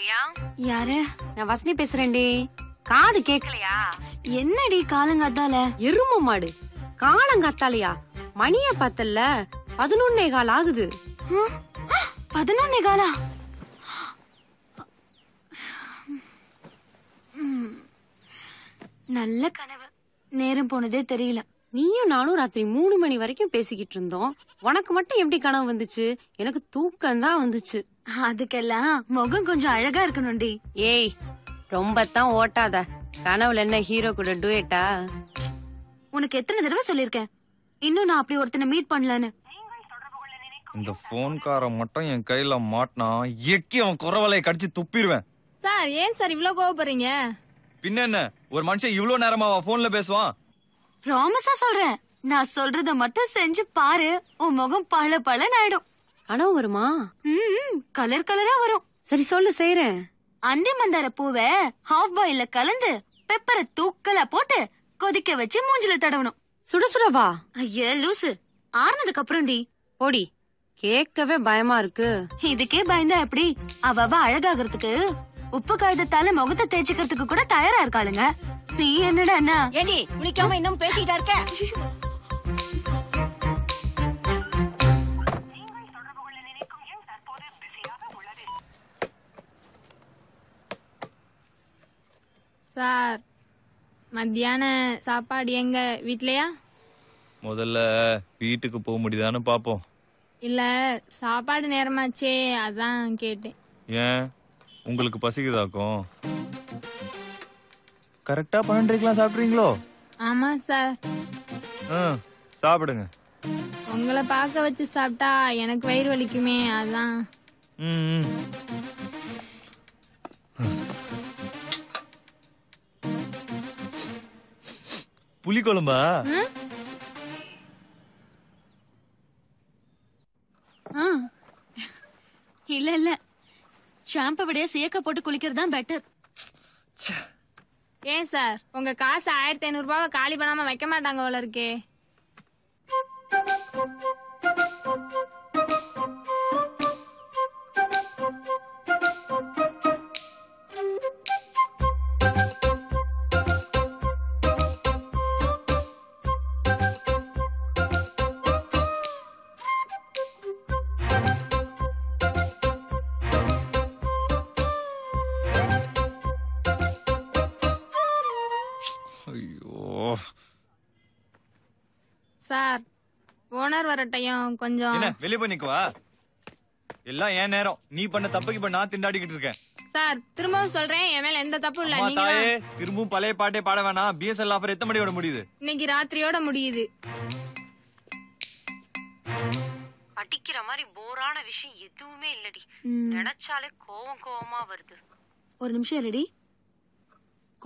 கேக்கலையா? யாரு? நான் வசந்தி பேசுறேன்டி. காது கேக்கலையா? என்னடி காலங்காத்தால? எரும மாடு காலங்காத்தாலையா? மணிய பார்த்தல்ல 11:15 ஆகுது. 11:15? நல்ல கனவு. நேரம் போனதே தெரியல. நீயும் நானும் ராத்திரி 3 மணி வரைக்கும் பேசிக்கிட்டு இருந்தோம். உனக்கு மட்டும் எப்படி கனவு வந்துச்சு? எனக்கு தூக்கம் தான் வந்துச்சு. அதுக்கெல்லாம் முகம் கொஞ்சம் அழகா இருக்கணும்டி. ஏய், ரொம்ப தான் ஓட்டாத. கனவுல என்ன ஹீரோ கூட டூயட்டா? உனக்கு எத்தனை தடவை சொல்லிருக்கேன் இன்னும் நான் அப்படி ஒருத்தனை மீட் பண்ணலன்னு. இந்த போன்காரன் மட்டும் என் கையில மாட்டினா எக்கி அவன் குறவலையை கடிச்சு துப்பிடுவேன். சார் ஏன் சார் இவ்ளோ கோவப்படுறீங்க? பின்ன என்ன, ஒரு மனுஷன் இவ்ளோ நேரமா போன்ல பேசுவான்? ப்ராமிஸா சொல்றேன், நான் சொல்றத மட்டும் செஞ்சு பாரு, உன் முகம் பல பலன்னு ஆயிடும். கனவு வருமா? கலர் கலரா வரும். சரி சொல்லு, செய்றேன். அண்டி மந்தார பூவை ஹாஃப் பாயில்ல கலந்து பெப்பரை தூக்கலா போட்டு கொதிக்க வச்சு மூஞ்சில தடவணும். சுட சுடவா? ஐயா லூசு, ஆறுனதுக்கு அப்புறம் டி. ஓடி, கேட்கவே பயமா இருக்கு. இதுக்கே பயந்தா எப்படி? அவ அழகாகிறதுக்கு உப்பு காகிதத்தால முகத்தை தேய்ச்சிக்கிறதுக்கு கூட தயாரா இருக்காளுங்க. நீ என்னடா அண்ணா? ஏண்டி குளிக்காம இன்னும் பேசிட்டா இருக்க? சார் மத்தியான சாப்பாடு எங்க வீட்லயா? முதல்ல வீட்டுக்கு போக முடியுதான்னு பாப்போம். இல்ல சாப்பாடு நேரமாச்சே அதான் கேட்டேன். ஏன் உங்களுக்கு பசிக்குதாக்கும்? கரெக்டா 12:00 சாப்பிடுறீங்களோ? ஆமா சார். சாப்பிடுங்க. உங்களை பார்க்க வச்சு சாப்பிட்டா எனக்கு வயிறு வலிக்குமே, அதான். புளி குழம்பா? இல்ல இல்ல, ஷாம்பை விட சேக்க போட்டு குளிக்கிறது தான் பெட்டர். ஏன் சார் உங்க காசு 1500 ரூபாவை காலி பண்ணாம வைக்க மாட்டாங்க போல இருக்கே. சார் ஓனர் வரட்டையும் கொஞ்சம். என்ன வெளிய போய் நிக்குவா? எல்லாம் ஏன் நேரம். நீ பண்ண தப்புக்கு இப்ப நான் திண்டாடிக்கிட்டு இருக்கேன். சார் திரும்பவும் சொல்றேன், என் மேல எந்த தப்பும் இல்ல. நீங்க தாயே திரும்பவும் பழைய பாட்டே பாட வேணாம். பிஎஸ்எல் ஆஃபர் எத்தனை மணியோட முடியுது? இன்னைக்கு ராத்திரியோட முடியுது. படிக்கிற மாதிரி போரான விஷயம் எதுவுமே இல்லடி. நினைச்சாலே கோவமா வருது. ஒரு நிமிஷம் ரெடி.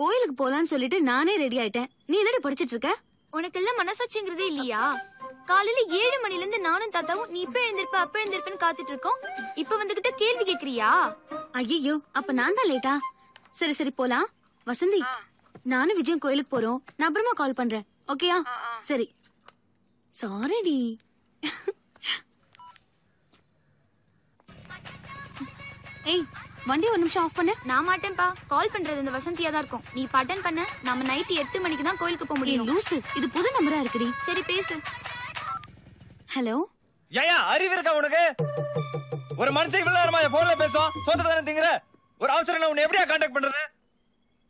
கோயிலுக்கு போலான்னு சொல்லிட்டு நானே ரெடி ஆயிட்டேன். நீ என்னடி படிச்சிட்டு இருக்க? உனக்கெல்லாம் மனசாட்சிங்கிறதே இல்லையா? காலையில 7 மணில இருந்து நானும் தாத்தாவும் நீ இப்ப எழுந்திருப்ப அப்ப எழுந்திருப்பேன்னு காத்துட்டு இருக்கோம். இப்ப வந்துகிட்ட கேள்வி கேக்குறியா? ஐயோ, அப்ப நான் தான் லேட்டா? சரி சரி போலாம். வசந்தி, நானும் விஜயம் கோயிலுக்கு போறோம். நான் அப்புறமா கால் பண்றேன். ஓகேயா? சரி. சாரிடி. ஏய், வண்டி ஒரு நிமிஷம் ஆஃப் பண்ணு. நான் மாட்டேன்பா. கால் பண்றது இந்த வசந்தியா தான் இருக்கும். நீ பட்டன் பண்ண. நாம நைட் 8 மணிக்கு தான் கோயிலுக்கு போக முடியும். லூசு, இது புது நம்பரா இருக்குடி. சரி பேசு. ஹலோ. ஏயா அறிவு இருக்கா உனக்கு? ஒரு மனுஷன் இவ்வளவு நேரமா என் போன்ல பேசும். சோத்த தானே திங்கற. ஒரு அவசரம் உன்னை எப்படியா கான்டாக்ட் பண்றது?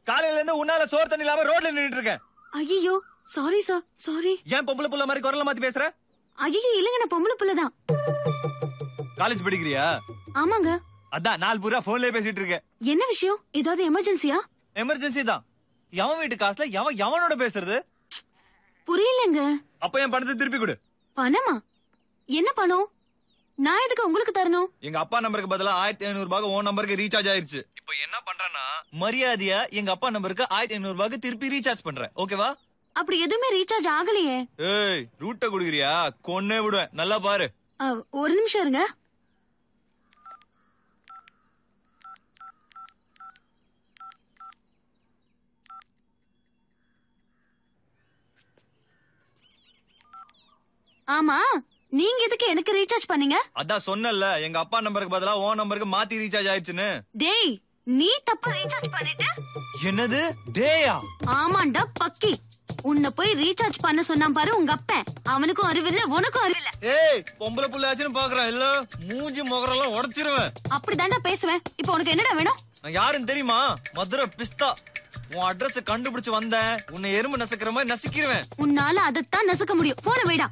காலையில இருந்து உன்னால சோறு தண்ணி இல்லாம ரோட்ல நின்னுட்டு இருக்கேன். ஐயோ சாரி சார், சாரி. ஏன் பொம்பளை புள்ள மாதிரி குரல்ல மாத்தி பேசுற? ஐயோ இல்லங்க, நான் பொம்பளை புள்ளதான். காலேஜ் படிக்கிறியா? ஆமாங்க. அதான் நாள் பூரா போன்லயே பேசிட்டு இருக்கேன். என்ன விஷயம்? ஏதாவது எமர்ஜென்சியா? எமர்ஜென்சி தான். எவன் வீட்டு காசுல எவனோட பேசுறது? புரியலங்க. அப்ப என் பணத்தை திருப்பி கொடு. பணமா? என்ன பணம்? நான் எதுக்கு உங்களுக்கு தரணும்? எங்க அப்பா நம்பருக்கு பதிலா 1500 ரூபாய் உன் நம்பருக்கு ரீசார்ஜ் ஆயிருச்சு. இப்போ என்ன பண்றேன்னா மரியாதையா எங்க அப்பா நம்பருக்கு 1500 ரூபாய்க்கு திருப்பி ரீசார்ஜ் பண்றேன். ஓகேவா? அப்படி எதுவுமே ரீசார்ஜ் ஆகலையே. ஏய், ரூட்ட குடுக்குறியா? கொன்னே விடுவேன். நல்லா பாரு. ஒரு நிமிஷம் இருங்க. ஆமா, நீங்க எதுக்கு எனக்கு ரீசார்ஜ் பண்ணீங்க? அதான் சொன்னல, எங்க அப்பா நம்பருக்கு பதிலா உன் நம்பருக்கு மாத்தி ரீசார்ஜ் ஆயிடுச்சுன்னு. டேய், நீ தப்பா ரீசார்ஜ் பண்ணிட்ட. என்னது டேயா? ஆமாண்டா பக்கி. உன்னை போய் ரீசார்ஜ் பண்ண சொன்னான் பாரு உங்க அப்பன். அவனுக்கும் அறிவில்ல உனக்கும் அறிவில்ல. ஏய் பொம்பளை புள்ளாச்சுன்னு பாக்குறேன் இல்ல, மூஞ்சி முகரெல்லாம் உடைச்சிருவேன். அப்படிதான்டா பேசுவேன். இப்போ உனக்கு என்னடா வேணும்? நான் யாருன்னு தெரியுமா? மதுரை பிஸ்தா. உன் அட்ரஸ் கண்டுபிடிச்சு வந்தேன். உன்னை எறும்பு நசுக்கிற மாதிரி நசுக்கிடுவேன். உன்னால அதைத்தான் நசுக்க முடியும். போன வைடா.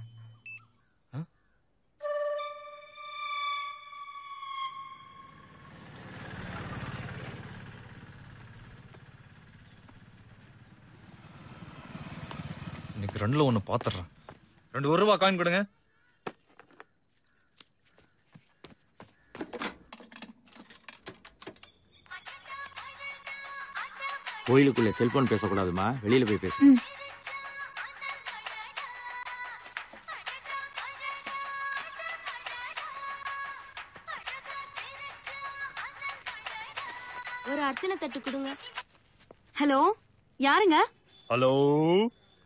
இன்னைக்கு ரெண்டுல ஒண்ணு பாத்துறேன். 2 1 ரூபா காயின் கொடுங்க. கோயிலுக்குள்ள செல்போன் பேசக்கூடாதுமா, வெளியில போய் பேசு. ஒரு அர்ச்சனை தட்டு கொடுங்க. ஹலோ, யாருங்க? ஹலோ,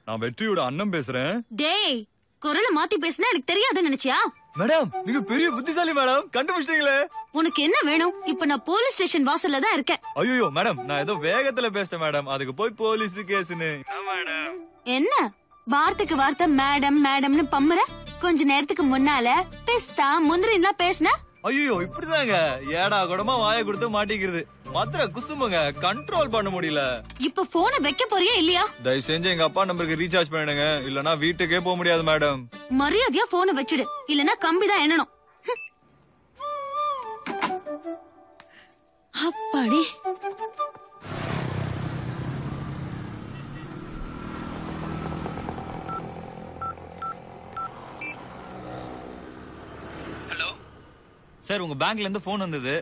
நான் வெற்றியோட அண்ணன் பேசுறேன். டேய், குரலை மாத்தி பேசினா எனக்கு தெரியாதுன்னு நினைச்சியா? மேடம் நீங்க பெரிய புத்திசாலி மேடம், கண்டுபிடிச்சிட்டீங்களே. உனக்கு என்ன வேணும்? இப்ப நான் போலீஸ் ஸ்டேஷன் வாசல்ல தான் இருக்கேன். ஐயோ மேடம், நான் ஏதோ வேகத்துல பேசிட்டேன் மேடம், அதுக்கு போய் போலீஸ் கேஸ்னு. என்ன வார்த்தைக்கு வார்த்தை மேடம் மேடம்னு பம்புற? கொஞ்ச நேரத்துக்கு முன்னால பிஸ்தா முந்திரிலாம் பேசின. ஐயோ இப்படிதாங்க ஏடா கூடமா வாயை கொடுத்து மாட்டிக்கிறது. மதுரை குசுமுங்க, கண்ட்ரோல் பண்ண முடியல. இப்ப போனை வைக்க போறியா இல்லையா? தயவு செஞ்சு எங்க அப்பா நம்பருக்கு ரீசார்ஜ் பண்ணிடுங்க, இல்லனா வீட்டுக்கே போக முடியாது மேடம். மரியாதையா போனை வச்சிடு, இல்லனா கம்பிதான் எண்ணணும். அப்பாடி. சார் உங்க பேங்க்ல இருந்து போன் வந்தது.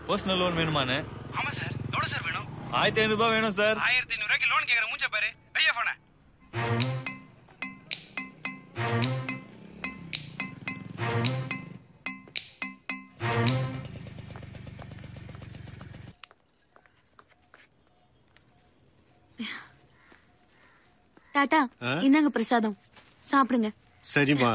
பர்சனல் லோன் வேணுமான்னு. ஆமா சார். எவ்வளவு சார் வேணும்? 1500 ரூபாய் வேணும் சார். 1500 ரூபாய்க்கு லோன் கேக்குற மூஞ்ச பாரு. ஐயா போன. தாத்தா இந்தாங்க பிரசாதம், சாப்பிடுங்க. சரிமா.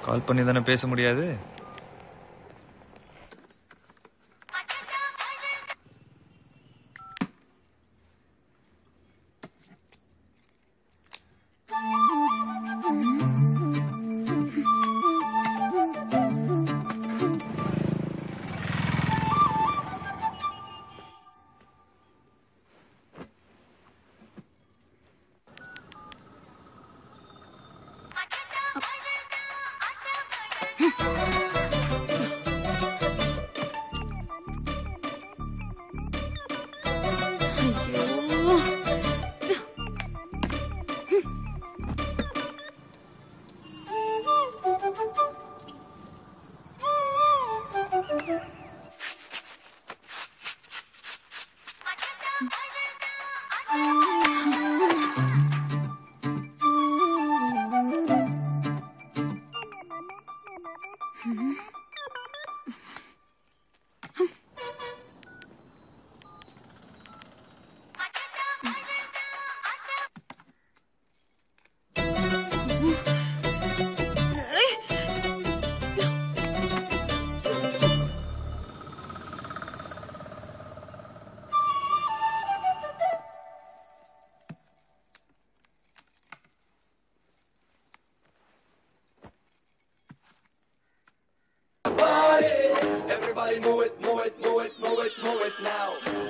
கால் பண்ணி தானே பேச முடியாது. Everybody move it, move it, move it, move it, move it now.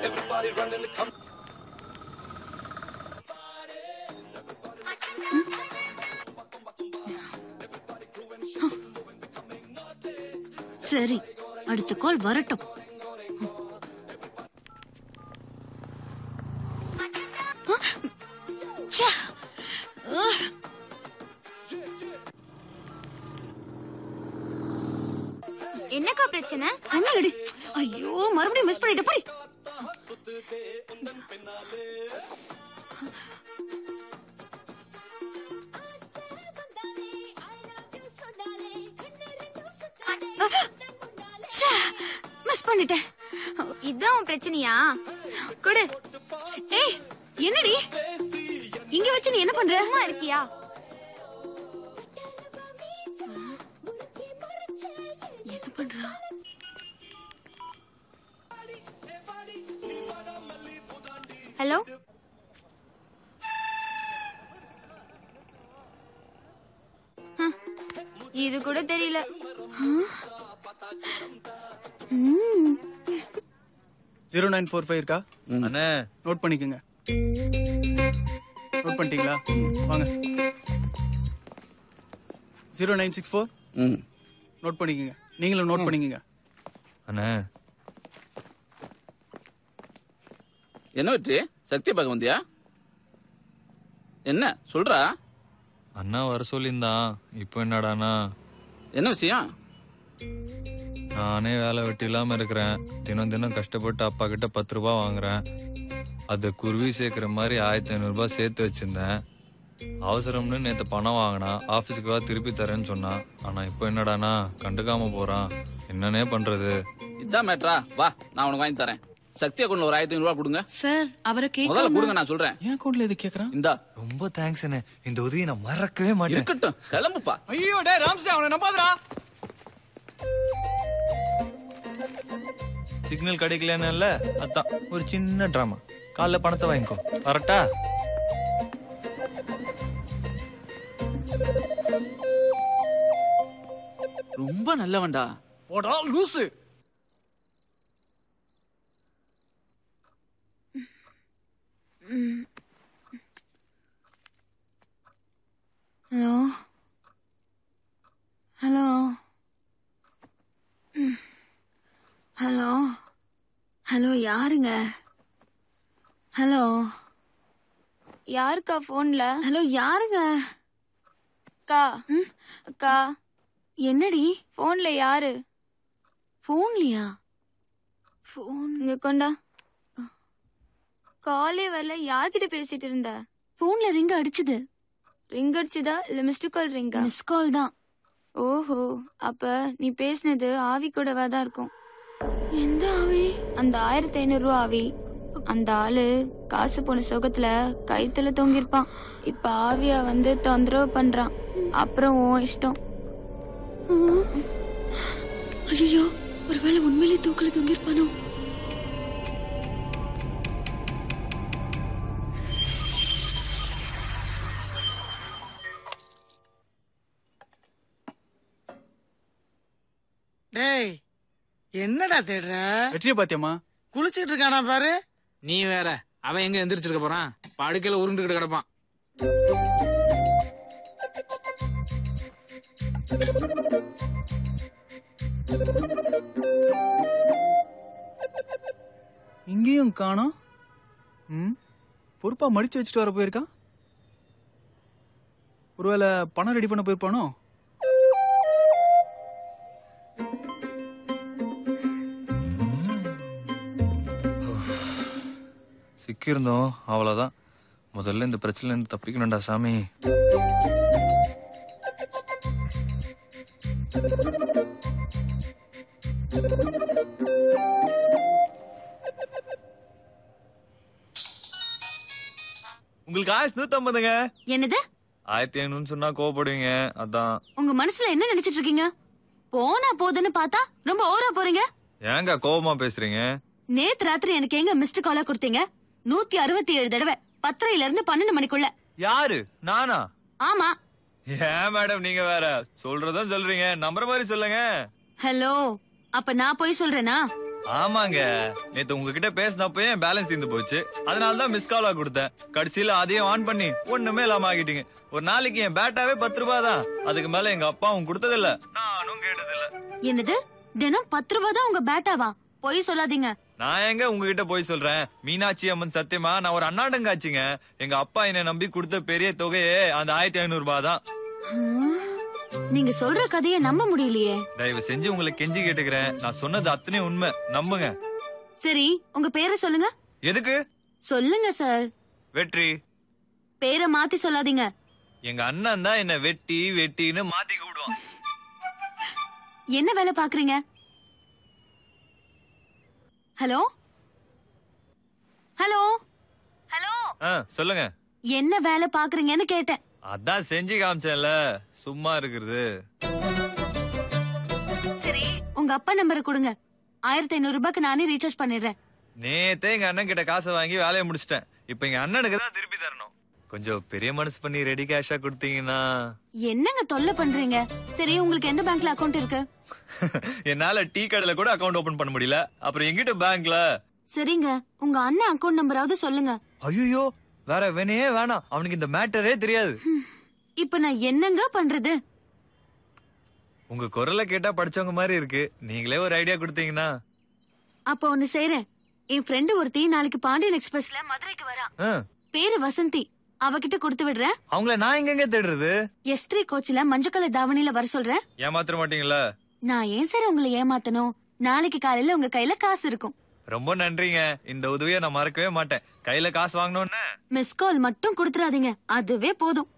Everybody running the come. சரி, அடுத்த கால் வரட்டும். என்னக்கா பிரச்சனை? ஒண்ணுலடி. ஐயோ மறுபடியும் மிஸ் பண்ணிட்ட போடி. மிஸ் பண்ணிட்டேன். இதான் உன் பிரச்சனையா? கொடு. ஏய் என்னடி இங்க வச்சு நீ என்ன பண்ற? சும்மா இருக்கியா? என்ன பண்றா? ஹலோ, இது கூட தெரியல. 0945 இருக்கா? அண்ணே நோட் பண்ணிக்கங்க. நோட் பண்ணிட்டீங்களா? வாங்க. 0964 நோட் பண்ணிக்கங்க. நீங்களும் நோட் பண்ணிக்கங்க. அண்ணே என்ன வெற்றி சக்தியை பார்க்க வந்தியா? என்ன சொல்றா? அண்ணா வர சொல்லியிருந்தான். இப்போ என்னடானா என்ன விஷயம்? நானே வேலை வெட்டி இல்லாம இருக்கிறேன். தினம் தினம் கஷ்டப்பட்டு அப்பா கிட்ட 10 ரூபாய் வாங்குறேன். அதை குருவி சேர்க்கிற மாதிரி 1500 ரூபாய் சேர்த்து வச்சிருந்தேன். அவசரம்னு நேத்து பணம் வாங்கினா ஆபீஸ்க்கு திருப்பி தரேன்னு சொன்னான். ஆனா இப்போ என்னடானா கண்டுக்காம போறான். என்னன்னே பண்றது? இதான் மேட்ரா, வா நான் உனக்கு வாங்கி தரேன். சக்தி அக்கௌண்ட்ல ஒரு 1500 ரூபாய் கொடுங்க சார். அவரை முதல்ல கொடுங்க, நான் சொல்றேன். ஏன் அக்கௌண்ட்ல இது கேக்குறான்? இந்தா ரொம்ப தேங்க்ஸ் அண்ணே. இந்த உதவியை நான் மறக்கவே மாட்டேன். இருக்கட்டும், கிளம்புப்பா. ஐயோ டேய் ராம்சே, அவனை நம்பாதடா. சிக்னல் கிடைக்கலன்னு அதான் ஒரு சின்ன டிராமா. காலைல பணத்தை வாங்கிக்கோ. கரெக்டா? ரொம்ப நல்லவன்டா. போடா லூசு. ஹலோ ஹலோ ஹலோ ஹலோ யாருங்க? ஹலோ யாருக்கா போன்ல? ஹலோ யாருங்க? அக்கா, அக்கா என்னடி போன்ல யாரு? போன்லயா? போன் இங்க கொண்டா. காலே வரல, யார்கிட்ட பேசிட்டு இருந்த? போன்ல ரிங் அடிச்சுது. ரிங் அடிச்சுதா இல்ல மிஸ்டு கால் ரிங்கா? மிஸ் கால் தான். ஓஹோ, அப்ப நீ பேசினது ஆவி கூடவா தான் இருக்கும். எந்த ஆவி? அந்த 1500 ரூபா ஆவி. அந்த ஆளு காசு போன சுகத்துல கைத்துல தொங்கிருப்பான். இப்ப ஆவியா வந்து தொந்தரவு பண்றான். அப்புறம் உன் இஷ்டம். ஐயோ, ஒருவேளை உண்மையிலே தூக்கல தொங்கிருப்பானோ? டேய், என்னடா தேடுற? வெற்றியை பாத்தியம்மா? குளிச்சிட்டு இருக்கானா பாரு. நீ வேற, அவன் எங்க எந்திரிச்சிருக்க போறான்? படுக்கையில உருண்டுகிட்டு கிடப்பான். இங்கேயும் காணோம். பொறுப்பா மடிச்சு வச்சுட்டு வர போயிருக்கான். ஒருவேளை பணம் ரெடி பண்ண போயிருப்பானோ? சிக்கியிருந்தோம், அவ்வளவுதான். முதல்ல இந்த பிரச்சனைல இருந்து தப்பிக்கணும்டா சாமி. உங்களுக்கு 1150ங்க. என்னது? 1500 சொன்னா கோவப்படுவீங்க, அதான். உங்க மனசுல என்ன நினைச்சிட்டு இருக்கீங்க? போனா போதுன்னு பார்த்தா ரொம்ப ஓவரா போறீங்க. ஏங்க கோவமா பேசுறீங்க? நேத்து ராத்திரி எனக்கு எங்க மிஸ்டு காலா கொடுத்தீங்க? 167 தடவை 10:30 இருந்து 12 மணிக்குள்ள. யாரு? நானா? ஆமா. ஏன் மேடம் நீங்க வேற சொல்றதும் சொல்றீங்க, நம்புற மாதிரி சொல்லுங்க. ஹலோ, அப்ப நான் போய் சொல்றேனா? ஆமாங்க, நேத்து உங்ககிட்ட பேசினப்ப என் பேலன்ஸ் தீர்ந்து போச்சு. அதனாலதான் மிஸ் காலா கொடுத்தேன். கடைசியில அதையும் ஆன் பண்ணி ஒண்ணுமே இல்லாம ஆகிட்டீங்க. ஒரு நாளைக்கு என் பேட்டாவே 10 ரூபாய் தான். அதுக்கு மேல எங்க அப்பாவும் கொடுத்தது இல்ல, நானும் கேட்டது இல்ல. என்னது? தினம் 10 ரூபாய் தான் உங்க பேட்டாவா? போய் சொல்லாதீங்க. நான் எங்க உங்ககிட்ட போய் சொல்றேன்? மீனாட்சி அம்மன் சத்தியமா நான் ஒரு அண்ணாடங்காச்சுங்க. எங்க அப்பா என்னை நம்பி கொடுத்த பெரிய தொகையே அந்த 1500 ரூபாய் தான். நீங்க சொல்ற கதையை நம்ப முடியலையே. தயவு செஞ்சு உங்களை கெஞ்சி கேட்டுக்கிறேன், நான் சொன்னது அத்தனையும் உண்மை, நம்புங்க. சரி, உங்க பேரை சொல்லுங்க. எதுக்கு? சொல்லுங்க சார். வெற்றி. பேரை மாத்தி சொல்லாதீங்க. எங்க அண்ணன் தான் என்ன வெட்டி வெட்டின்னு மாத்தி ஹலோ ஹலோ ஹலோ சொல்லுங்க. என்ன வேலை பாக்குறீங்கன்னு கேட்டேன். அதான் செஞ்சு காமிச்சேன்ல, சும்மா இருக்கிறது. சரி, உங்க அப்பா நம்பரை கொடுங்க. 1500 ரூபாய்க்கு நானே ரீசார்ஜ் பண்ணிடுறேன். நேத்தே எங்க அண்ணன் கிட்ட காசை வாங்கி வேலையை முடிச்சிட்டேன். இப்ப எங்க அண்ணனுக்கு தான் திருப்பி தரணும். கொஞ்சம் பெரிய மனசு பண்ணி ரெடி கேஷா கொடுத்தீங்கன்னா. என்னங்க தொல்லை பண்றீங்க? சரி, உங்களுக்கு எந்த பேங்க்ல அக்கவுண்ட் இருக்கு? என்னால டீ கடையில கூட அக்கவுண்ட் ஓபன் பண்ண முடியல, அப்புறம் எங்கிட்ட பேங்க்ல? சரிங்க, உங்க அண்ணன் அக்கவுண்ட் நம்பராவது சொல்லுங்க. ஐயோ, வேற வேணையே வேணாம், அவனுக்கு இந்த மேட்டரே தெரியாது. இப்ப நான் என்னங்க பண்றது? உங்க குரலை கேட்டா படிச்சவங்க மாதிரி இருக்கு. நீங்களே ஒரு ஐடியா கொடுத்தீங்கன்னா. அப்ப ஒண்ணு செய்யறேன். என் ஃப்ரெண்டு ஒருத்தி நாளைக்கு பாண்டியன் எக்ஸ்பிரஸ்ல மதுரைக்கு வரா. பேரு வசந்தி. அவகிட்ட கொடுத்து விடுறேன். அவங்கள நான் எங்க தேடுறது? S3 கோச்ல மஞ்சள் கலர் தாவணியில வர சொல்றேன். ஏமாத்த மாட்டீங்களா? நான் ஏன் சார் உங்களை ஏமாத்தணும்? நாளைக்கு காலையில உங்க கையில காசு இருக்கும். ரொம்ப நன்றிங்க. இந்த உதவியை நான் மறக்கவே மாட்டேன். கையில காசு வாங்கணும்னு மிஸ் கால் மட்டும் கொடுத்துறாதீங்க, அதுவே போதும்.